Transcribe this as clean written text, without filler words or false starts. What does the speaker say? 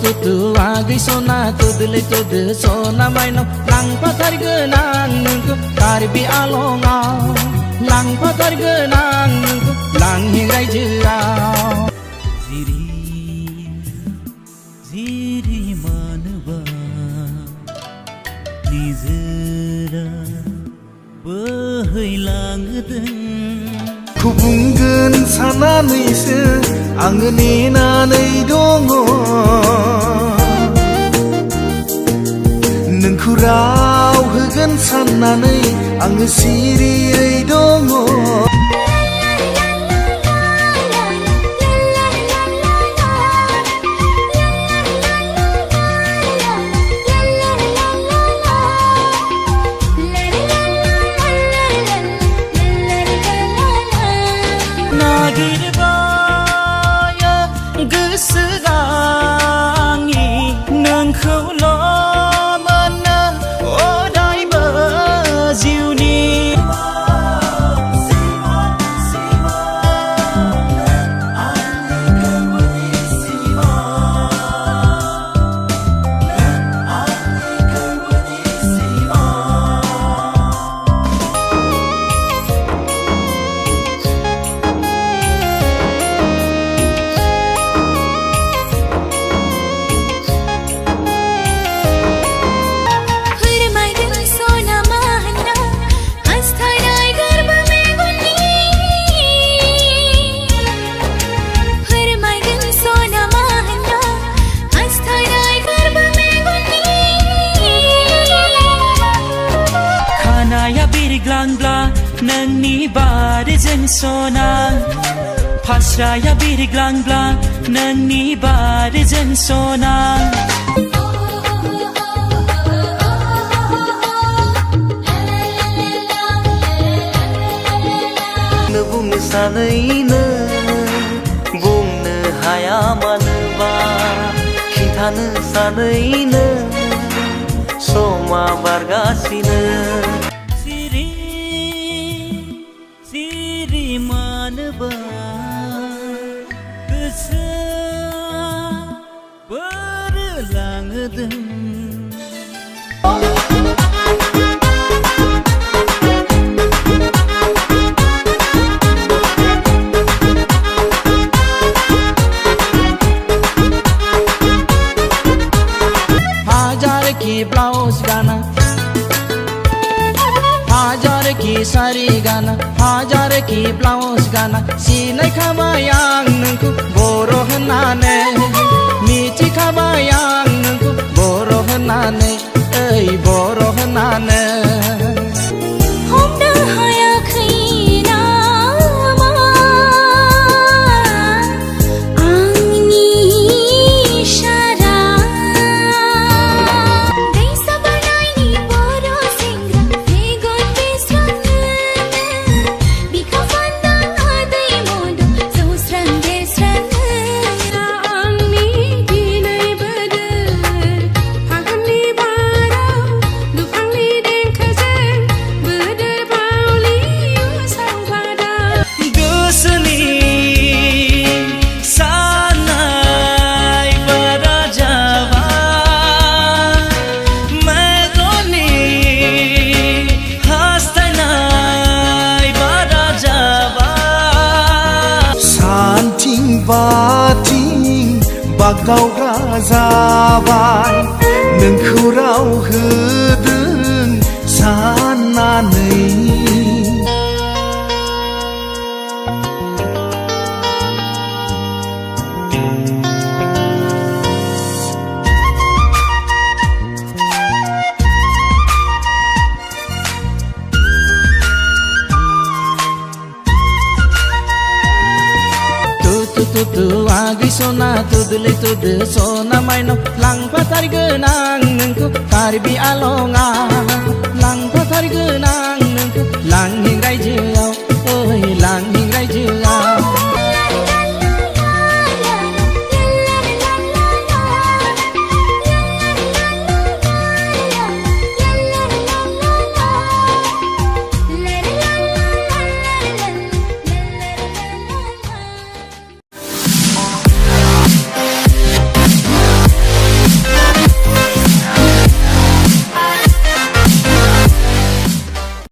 tutu agui sona tudle tud sona maino lang patar genang nungku karbi alonga lang patar genang nungku lang hingrai jirau ziri ziri manba nizera बोहैलांदों बुंगोन साननानैसो आङो नेनानै दङ नोंखौ राव होगोन साननानै आङो सिरियै दङ नागिरबायो गोसोगांनि नोंखौल' मोननो अरायबो जिउनि नोंनि बारजों सना फास्राया बिरग्लांग्ला नोंनि बारजों सना बुंनो सानैनो बुंनो हाया मानोबा खिन्थानो सानैनो समा बारगासिनो मानबा गोसोआ बोरलांदों हजार की ब्लाउज गाना हजार की सारी गाना हजार की ब्लाउज गाना सिनाय खाबाय आं नोंखौ बर' होननानै मिथिखाबाय आं नोंखौ बर' होननानै ओइ बर' होननानै हमनो हायाखै नामा आंनि इसारा दै साबरनायनि बर' सेंग्रा मेगन बेस्राङो बिखा फान्दां आदै मद' जौस्रां बेस्राङो आंनि गिनाय बोदोर फागुननि बाराव दुफांनि देंखोजों बोदोर बावलियो सावगादा गोसोनि साननाय बारा जाबाय मेगननि हास्थायनाय बारा जाबाय सानथिं बाथिं बागदावग्रा जाबाय नोंखौ राव होदों साननानै tutu agui sona tudle tud sona maino lang patar genang nungku karbi alonga